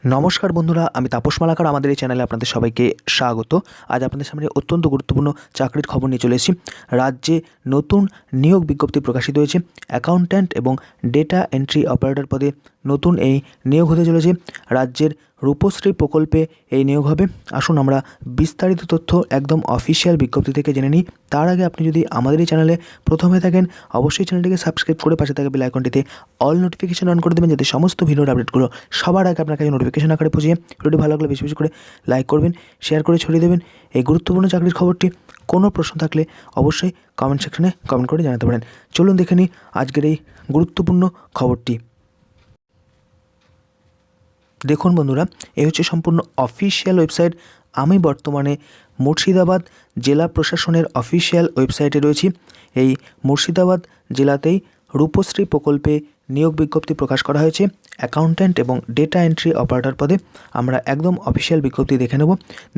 নমস্কার বন্ধুরা, আমি তাপস মালাকার। আমাদের এই চ্যানেলে আপনাদের সবাইকে স্বাগত। আজ আপনাদের সামনে অত্যন্ত গুরুত্বপূর্ণ চাকরির খবর নিয়ে চলে এসেছি। রাজ্যে নতুন নিয়োগ বিজ্ঞপ্তি প্রকাশিত হয়েছে। অ্যাকাউন্ট্যান্ট এবং ডেটা এন্ট্রি অপারেটর পদে নতুন এই নিয়োগ হতে চলেছে। রাজ্যের রূপশ্রী প্রকল্পে এই নিয়োগ হবে। আসুন আমরা বিস্তারিত তথ্য একদম অফিসিয়াল বিজ্ঞপ্তি থেকে জেনে নিই। তার আগে আপনি যদি আমাদের এই চ্যানেলে প্রথম হয়ে থাকেন, অবশ্যই চ্যানেলটিকে সাবস্ক্রাইব করে পাশে থাকা বেল আইকনটিতে অল নোটিফিকেশন অন করে দেবেন, যাতে সমস্ত ভিডিওর আপডেটগুলো সবার আগে আপনার কাছে নোটিফিকেশন আকারে পৌঁছে যায়। ভিডিওটি ভালো লাগলে বেশি বেশি করে লাইক করবেন, শেয়ার করে ছড়িয়ে দেবেন এই গুরুত্বপূর্ণ চাকরির খবরটি। কোনো প্রশ্ন থাকলে অবশ্যই কমেন্ট সেকশনে কমেন্ট করে জানাতে পারেন। চলুন দেখে নিই আজকের এই গুরুত্বপূর্ণ খবরটি। দেখুন বন্ধুরা, এই হচ্ছে সম্পূর্ণ অফিসিয়াল ওয়েবসাইট। আমি বর্তমানে মুর্শিদাবাদ জেলা প্রশাসনের অফিসিয়াল ওয়েবসাইটে রয়েছি। এই মুর্শিদাবাদ জেলাতেই রূপশ্রী প্রকল্পে নিয়োগ বিজ্ঞপ্তি প্রকাশ করা হয়েছে। অ্যাকাউন্ট্যান্ট এবং ডেটা এন্ট্রি অপারেটর পদে আমরা একদম অফিসিয়াল বিজ্ঞপ্তি দেখে নেব।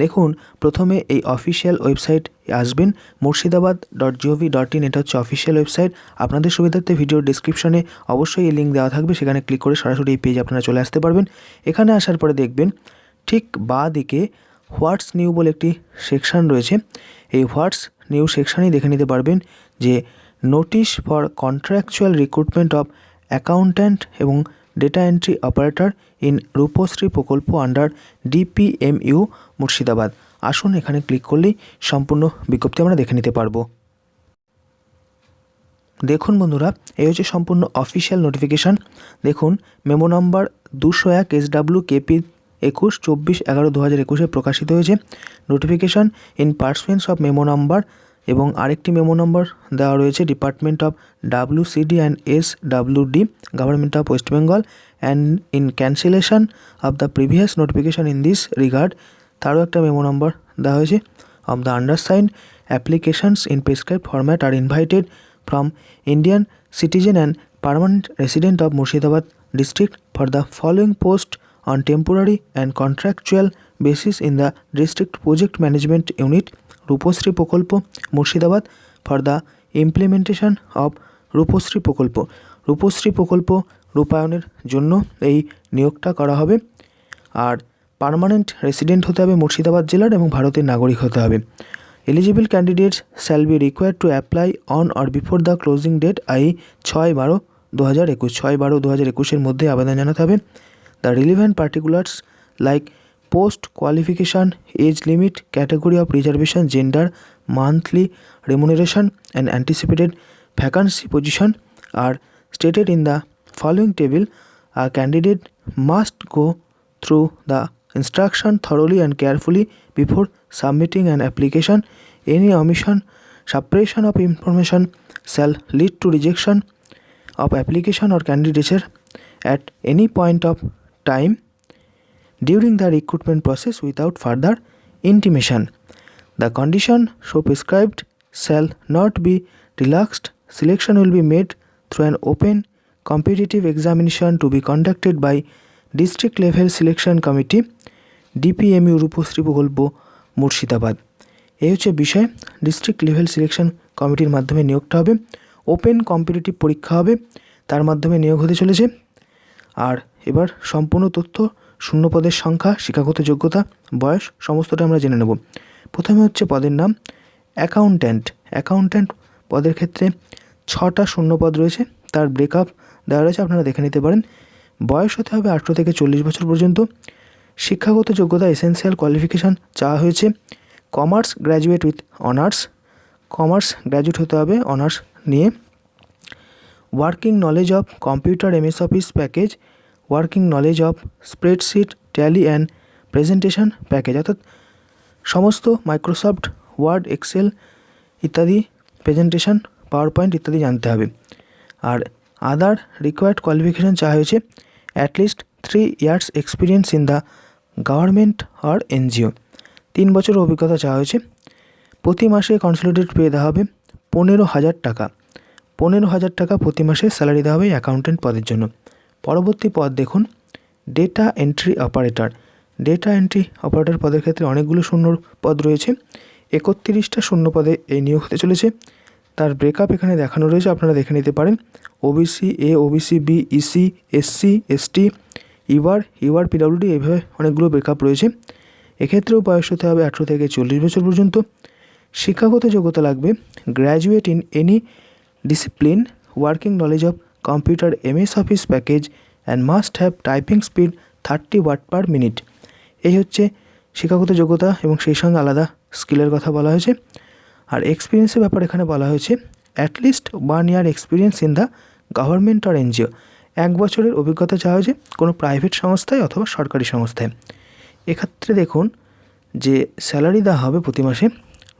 দেখুন, প্রথমে এই অফিসিয়াল ওয়েবসাইট আসবেন মুর্শিদাবাদ.gov.in। এটা হচ্ছে অফিসিয়াল ওয়েবসাইট। আপনাদের সুবিধার্থে ভিডিওর ডিসক্রিপশনে অবশ্যই এই লিঙ্ক দেওয়া থাকবে, সেখানে ক্লিক করে সরাসরি এই পেজ আপনারা চলে আসতে পারবেন। এখানে আসার পরে দেখবেন ঠিক বাঁ দিকে হোয়াটস নিউ বলে একটি সেকশন রয়েছে। এই হোয়াটস নিউ সেকশানেই দেখে নিতে পারবেন যে notice for contractual recruitment of accountant এবং data entry operator in Rupashree প্রকল্প আন্ডার DPMU মুর্শিদাবাদ। আসুন এখানে ক্লিক করলেই সম্পূর্ণ বিজ্ঞপ্তি আমরা দেখে নিতে পারবো। দেখুন বন্ধুরা, এই হচ্ছে সম্পূর্ণ অফিসিয়াল নোটিফিকেশান। দেখুন, মেমো নাম্বার 201 SWKP 21/24/11/2021 প্রকাশিত হয়েছে। Notification in pursuance of memo number, এবং আরেকটি মেমো নাম্বার দেওয়া রয়েছে department of WCD and SWD government of West Bengal and in cancellation of the previous notification in this regard. তারও একটা মেমো নাম্বার দেওয়া হয়েছে। Of the undersigned applications in prescribed format are invited from Indian citizen and permanent resident of Murshidabad district for the following post on temporary and contractual basis in the district project management unit Rupasri Prokolpo Murshidabad for the implementation of Rupasri Prokolpo। Rupashree প্রকল্প রূপায়ণের জন্য এই নিয়োগটা করা হবে। আর permanent resident হতে হবে মুর্শিদাবাদ জেলার এবং ভারতের নাগরিক হতে হবে। Eligible candidates shall be required to apply on or before the closing date, i.e. 6/12/2021 6/12/2021 মধ্যে আবেদন জানাতে হবে। The relevant particulars like post qualification, age limit, category of reservation, gender, monthly remuneration and anticipated vacancy position are stated in the following table. A candidate must go through the instruction thoroughly and carefully before submitting an application. Any omission, suppression of information shall lead to rejection of application or candidature at any point of time during the recruitment process without further intimation. The condition so prescribed shall not be relaxed. Selection will be made through an open competitive examination to be conducted by district level selection committee DPMU Rupashree প্রকল্প মুর্শিদাবাদ। এই হচ্ছে বিষয়। District level selection কমিটির মাধ্যমে নিয়োগটা হবে। Open competitive পরীক্ষা হবে, তার মাধ্যমে নিয়োগ হতে চলেছে। আর এবার সম্পূর্ণ তথ্য, শূন্য পদের সংখ্যা, শিক্ষাগত যোগ্যতা, বয়স সমস্তটা আমরা জেনে নেব। প্রথমে হচ্ছে পদের নাম অ্যাকাউন্ট্যান্ট পদের ক্ষেত্রে 6টা শূন্য পদ রয়েছে, তার ব্রেকআপ দেওয়া রয়েছে, আপনারা দেখে নিতে পারেন। বয়স হতে হবে 18 থেকে 40 বছর পর্যন্ত। শিক্ষাগত যোগ্যতা এসেন্সিয়াল কোয়ালিফিকেশান চাওয়া হয়েছে commerce graduate with honours, commerce graduate হতে হবে অনার্স নিয়ে। Working knowledge of computer MS office package, working knowledge of spreadsheet, tally and presentation package, অর্থাৎ সমস্ত মাইক্রোসফট ওয়ার্ড, এক্সেল ইত্যাদি, প্রেজেন্টেশন, পাওয়ার পয়েন্ট ইত্যাদি জানতে হবে। আর আদার রিকোয়ার্ড কোয়ালিফিকেশান চাওয়া হয়েছে at least 3 years experience in the government আর NGO, 3 বছর অভিজ্ঞতা চাওয়া হয়েছে। প্রতি মাসে কনসলিডেটেড পে দেওয়া হবে 15,000 টাকা, 15,000 টাকা প্রতি মাসে স্যালারি দেওয়া হবে অ্যাকাউন্ট্যান্ট পদের জন্য। পরবর্তী পদ দেখুন, data entry operator. Data entry operator পদের ক্ষেত্রে অনেকগুলো শূন্য পদ রয়েছে, 31টা শূন্য পদে এই নিয়োগ হতে চলেছে। তার ব্রেকআপ এখানে দেখানো রয়েছে, আপনারা দেখে নিতে পারেন। OBC A, OBC B, EC, SC, ST, UR PWD এইভাবে অনেকগুলো ব্রেকআপ রয়েছে। এক্ষেত্রেও বয়স হতে হবে 18 থেকে 40 বছর পর্যন্ত। শিক্ষাগত যোগ্যতা লাগবে graduate in any discipline, working knowledge of computer, MS office package and must have typing speed 30 word per minute. এই হচ্ছে শিক্ষাগত যোগ্যতা এবং সেই সঙ্গে আলাদা স্কিলের কথা বলা হয়েছে। আর এক্সপিরিয়েন্সের ব্যাপার এখানে বলা হয়েছে at least 1 year experience in the government or NGO। 1 বছরের অভিজ্ঞতা চাওয়া হয়েছে কোনো প্রাইভেট সংস্থায় অথবা সরকারি সংস্থায়। এক্ষেত্রে দেখুন যে স্যালারি দেওয়া হবে প্রতি মাসে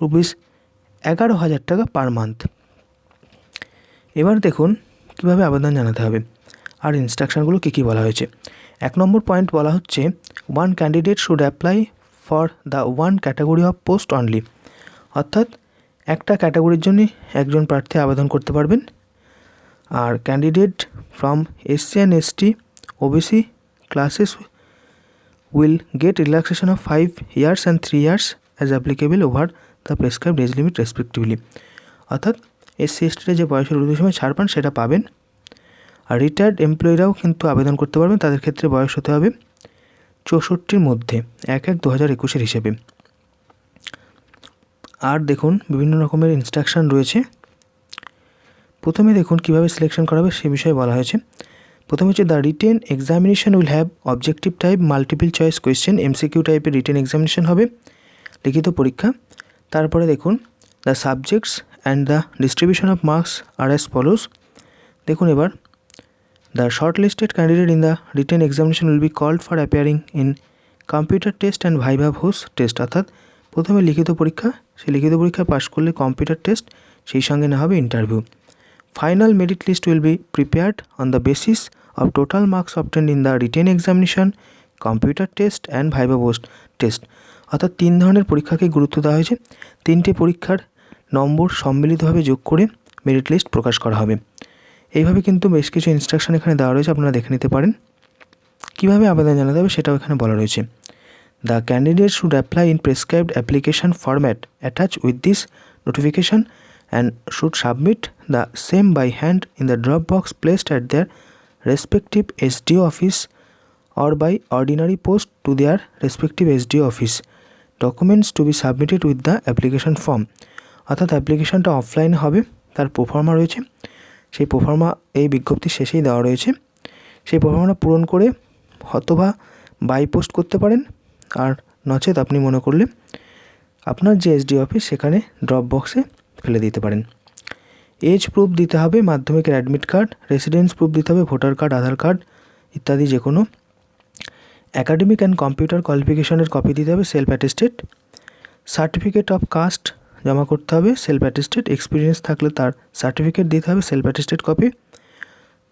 ₹11,000 টাকা পার মান্থ। এবার দেখুন কীভাবে আবেদন জানাতে হবে আর ইনস্ট্রাকশানগুলো কী কী বলা হয়েছে। 1 নম্বর পয়েন্ট বলা হচ্ছে 1 candidate should apply for the 1 category of post only, অর্থাৎ একটা ক্যাটাগরির জন্যই একজন প্রার্থী আবেদন করতে পারবেন। আর candidate from SC and ST OBC classes will get relaxation of 5 years and 3 years as applicable over the prescribed age limit respectively, অর্থাৎ SC ST যে বয়সের ঊর্ধ্বসীমায় ছাড় পান সেটা পাবেন। আর রিটায়ার্ড এমপ্লয়িরাও কিন্তু আবেদন করতে পারবেন, তাদের ক্ষেত্রে বয়স হতে হবে 64-র মধ্যে 1/1/2021 হিসেবে। আর দেখুন বিভিন্ন রকমের ইনস্ট্রাকশান রয়েছে। প্রথমে দেখুন কীভাবে সিলেকশন করা হবে সে বিষয়ে বলা হয়েছে। প্রথমে হচ্ছে the written examination will have objective type multiple choice question, MCQ টাইপের রিটেন এক্সামিনেশন হবে, লিখিত পরীক্ষা। তারপরে দেখুন the subjects and the distribution of marks are as follows. দেখুন এবার the short listed candidate in the written examination will be called for appearing in computer test and viva voce test, অর্থাৎ প্রথমে লিখিত পরীক্ষা, সেই লিখিত পরীক্ষায় পাশ করলে কম্পিউটার টেস্ট, সেই সঙ্গে না হবে interview. Final merit list will be prepared on the basis of total marks obtained in the written examination, computer test and viva voce test, অর্থাৎ 3 ধরনের পরীক্ষাকে গুরুত্ব দেওয়া হয়েছে। 3টে পরীক্ষার নম্বর সম্মিলিতভাবে যোগ করে মেরিট লিস্ট প্রকাশ করা হবে। এইভাবে কিন্তু বেশ কিছু ইনস্ট্রাকশন এখানে দেওয়া রয়েছে, আপনারা দেখে নিতে পারেন। কীভাবে আবেদন জানাতে হবে সেটাও এখানে বলা রয়েছে। The candidate should apply in prescribed application format attach with this notification and should submit the same by hand in the drop box placed at their respective SDO office or by ordinary post to their respective SDO office. Documents to be submitted with the application form, অর্থাৎ অ্যাপ্লিকেশনটা অফলাইনে হবে, তার proforma রয়েছে, সেই proforma এই বিজ্ঞপ্তির শেষেই দেওয়া রয়েছে। সেই প্রোফর্মাটা পূরণ করে অথবা বাই পোস্ট করতে পারেন, আর নচেত আপনি মনে করলে আপনার যে SDO অফিস সেখানে ড্রপ বক্সে ফেলে দিতে পারেন। এজ প্রুফ দিতে হবে, মাধ্যমিকের অ্যাডমিট কার্ড, রেসিডেন্স প্রুফ দিতে হবে, ভোটার কার্ড, আধার কার্ড ইত্যাদি যে কোনো। অ্যাকাডেমিক অ্যান্ড কম্পিউটার কোয়ালিফিকেশনের কপি দিতে হবে, self attested. Certificate of caste জমা করতে হবে, সেলফ অ্যাটেস্টেড। এক্সপিরিয়েন্স থাকলে তার সার্টিফিকেট দিতে হবে, self attested copy.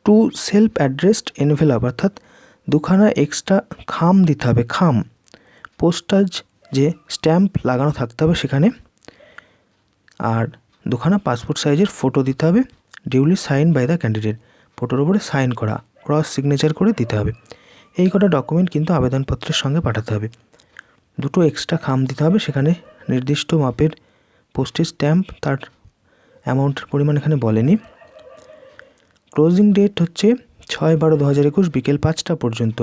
2 self addressed envelope, অর্থাৎ 2খানা এক্সট্রা খাম দিতে হবে, খাম পোস্টাজ যে স্ট্যাম্প লাগানো থাকতে হবে সেখানে। আর 2খানা পাসপোর্ট সাইজের ফটো দিতে হবে, duly sign by the candidate, ফটোর উপরে সাইন করা, ক্রস সিগনেচার করে দিতে হবে। এই কটা ডকুমেন্ট কিন্তু আবেদনপত্রের সঙ্গে পাঠাতে হবে। 2টো এক্সট্রা খাম দিতে হবে, সেখানে নির্দিষ্ট মাপের পোস্টেজ স্ট্যাম্প, তার অ্যামাউন্টের পরিমাণ এখানে বলেনি। ক্লোজিং ডেট হচ্ছে 6/12/2021 বিকেল 5টা পর্যন্ত।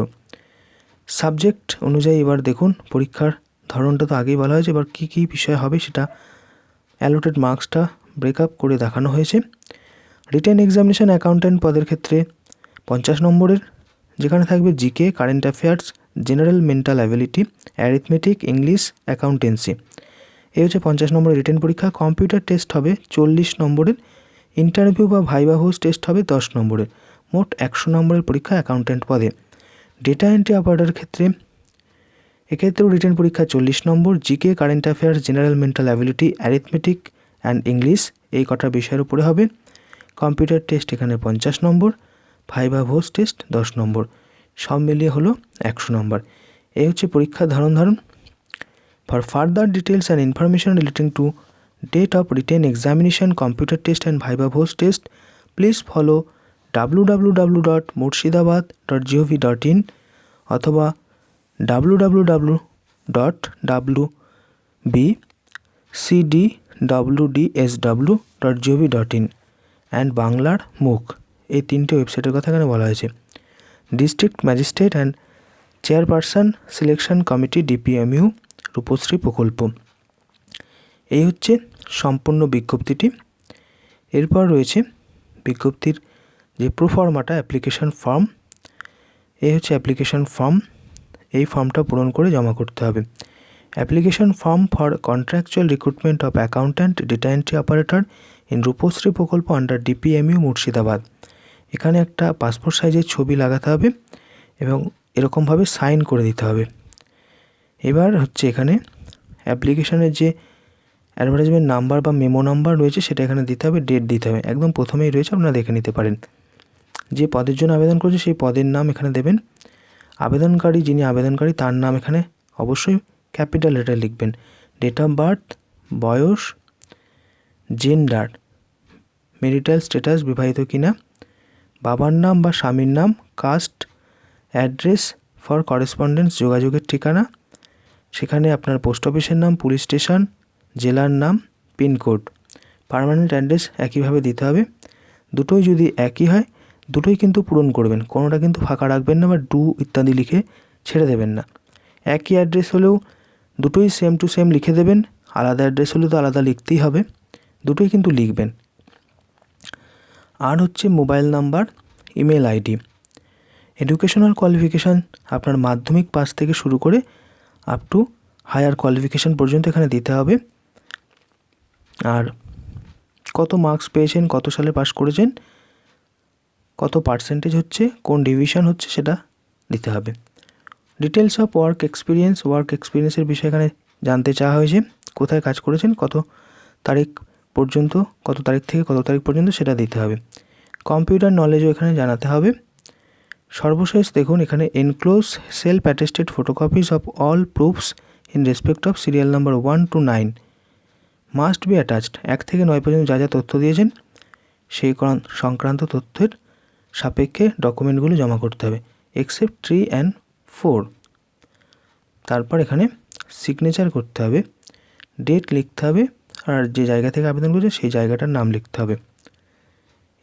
সাবজেক্ট অনুযায়ী এবার দেখুন পরীক্ষার ধরনটা তো আগেই বলা হয়েছে, এবার কী কী বিষয় হবে সেটা অ্যালোটেড মার্কসটা ব্রেকআপ করে দেখানো হয়েছে। রিটেন এক্সামিনেশন অ্যাকাউন্ট্যান্ট পদের ক্ষেত্রে 50 নম্বরের, যেখানে থাকবে GK, current affairs, general mental ability, arithmetic, English, accountancy. এই হচ্ছে 50 নম্বরের রিটেন পরীক্ষা। কম্পিউটার টেস্ট হবে 40 নম্বরের, ইন্টারভিউ বা ভাইভা ভোস টেস্ট হবে 10 নম্বরের। মোট 100 নম্বরের পরীক্ষা অ্যাকাউন্ট্যান্ট পদে। ডেটা এন্ট্রি অপারেটর ক্ষেত্রে এক্ষেত্রেও রিটেন পরীক্ষা 40 নম্বর, GK, current affairs, general mental ability, arithmetic and English এই কটা বিষয়ের উপরে হবে। কম্পিউটার টেস্ট এখানে 50 নম্বর, ভাইভা ভোস টেস্ট 10 নম্বর, সব মিলিয়ে হলো 100 নম্বর। এই হচ্ছে পরীক্ষার ধরন। For further details and information relating to date of written examination, computer test and viva voce test, please follow www.murshidabad.gov.in অথবা www.wbcdwdsw.gov.in অ্যান্ড বাংলার মুখ, এই 3টে ওয়েবসাইটের কথা এখানে বলা হয়েছে। District magistrate and chairperson selection committee DPMU Rupashree প্রকল্প। এই হচ্ছে সম্পূর্ণ বিজ্ঞপ্তিটি। এরপর রয়েছে বিজ্ঞপ্তির যে প্রোফর্মাটা অ্যাপ্লিকেশন ফর্ম। এই হচ্ছে অ্যাপ্লিকেশন ফর্ম। এই ফর্মটা পূরণ করে জমা করতে হবে। Application form for contractual recruitment of accountant data entry operator in Rupashree প্রকল্প আন্ডার ডিপিএমইউ মুর্শিদাবাদ। এখানে একটা পাসপোর্ট সাইজের ছবি লাগাতে হবে এবং এরকমভাবে সাইন করে দিতে হবে। এবার হচ্ছে এখানে অ্যাপ্লিকেশনের যে অ্যাডভার্টাইজমেন্ট নাম্বার বা মেমো নাম্বার রয়েছে সেটা এখানে দিতে হবে, ডেট দিতে হবে, একদম প্রথমেই রয়েছে, আপনারা দেখে নিতে পারেন। যে পদের জন্য আবেদন করছে সেই পদের নাম এখানে দেবেন। আবেদনকারী যিনি আবেদনকারী তার নাম এখানে অবশ্যই ক্যাপিটাল লেটারে লিখবেন। ডেট অফ বার্থ, বয়স, জেন্ডার, মেরিটাল স্ট্যাটাস বিবাহিত কিনা, বাবার নাম বা স্বামীর নাম, কাস্ট, অ্যাড্রেস ফর করেসপন্ডেন্স যোগাযোগের ঠিকানা, সেখানে আপনার পোস্ট অফিসের নাম, পুলিশ স্টেশন, জেলার নাম, পিনকোড, পার্মানেন্ট অ্যাড্রেস একইভাবে দিতে হবে। দুটোই যদি একই হয় দুটোই কিন্তু পূরণ করবেন, কোনোটা কিন্তু ফাঁকা রাখবেন না বা ডু ইত্যাদি লিখে ছেড়ে দেবেন না। একই অ্যাড্রেস হলেও দুটোই সেম টু সেম লিখে দেবেন, আলাদা অ্যাড্রেস হলে তো আলাদা লিখতেই হবে, দুটোই কিন্তু লিখবেন। আর হচ্ছে mobile number, email ID. Educational qualification আপনার মাধ্যমিক পাস থেকে শুরু করে আপ টু হায়ার কোয়ালিফিকেশান পর্যন্ত এখানে দিতে হবে। আর কত মার্কস পেয়েছেন, কত সালে পাস করেছেন, কত পার্সেন্টেজ হচ্ছে, কোন ডিভিশন হচ্ছে সেটা দিতে হবে। ডিটেলস অফ ওয়ার্ক এক্সপিরিয়েন্সের বিষয়ে এখানে জানতে চাওয়া হয়েছে। কোথায় কাজ করেছেন, কত তারিখ পর্যন্ত, কত তারিখ থেকে কত তারিখ পর্যন্ত সেটা দিতে হবে। কম্পিউটার নলেজও এখানে জানাতে হবে। সর্বশেষ দেখুন এখানে enclose self attested photocopies of all proofs in respect of serial number 1 to 9 must be attached. 1 থেকে 9 পর্যন্ত যা যা তথ্য দিয়েছেন সেই সংক্রান্ত তথ্যের সাপেক্ষে ডকুমেন্টগুলো জমা করতে হবে, এক্সেপ্ট 3 and 4। তারপর এখানে সিগনেচার করতে হবে, ডেট লিখতে হবে, আর যে জায়গা থেকে আবেদন করেছে সেই জায়গাটার নাম লিখতে হবে।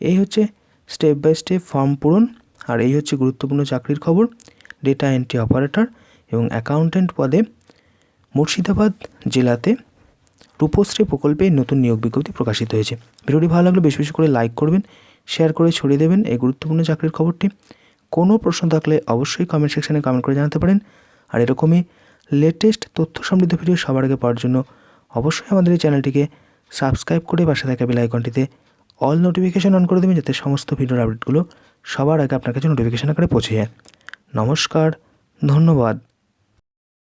এই হচ্ছে স্টেপ বাই স্টেপ ফর্ম পূরণ। আর এই হচ্ছে গুরুত্বপূর্ণ চাকরির খবর। ডেটা এন্ট্রি অপারেটর এবং অ্যাকাউন্ট্যান্ট পদে মুর্শিদাবাদ জেলাতে রূপশ্রী প্রকল্পে নতুন নিয়োগ বিজ্ঞপ্তি প্রকাশিত হয়েছে। ভিডিওটি ভালো লাগলে বেশি বেশি করে লাইক করবেন, শেয়ার করে ছড়িয়ে দেবেন এই গুরুত্বপূর্ণ চাকরির খবরটি। কোনো প্রশ্ন থাকলে অবশ্যই কমেন্ট সেকশানে কমেন্ট করে জানাতে পারেন। আর এরকমই লেটেস্ট তথ্য সমৃদ্ধ ভিডিও সবার আগে পাওয়ার জন্য অবশ্যই আমাদের এই চ্যানেলটিকে সাবস্ক্রাইব করে পাশে থাকা বেল আইকনটিতে অল নোটিফিকেশান অন করে দেবেন, যাতে সমস্ত ভিডিওর আপডেটগুলো সবার আগে আপনার কাছে নোটিফিকেশান আকারে পৌঁছে যায়। নমস্কার, ধন্যবাদ।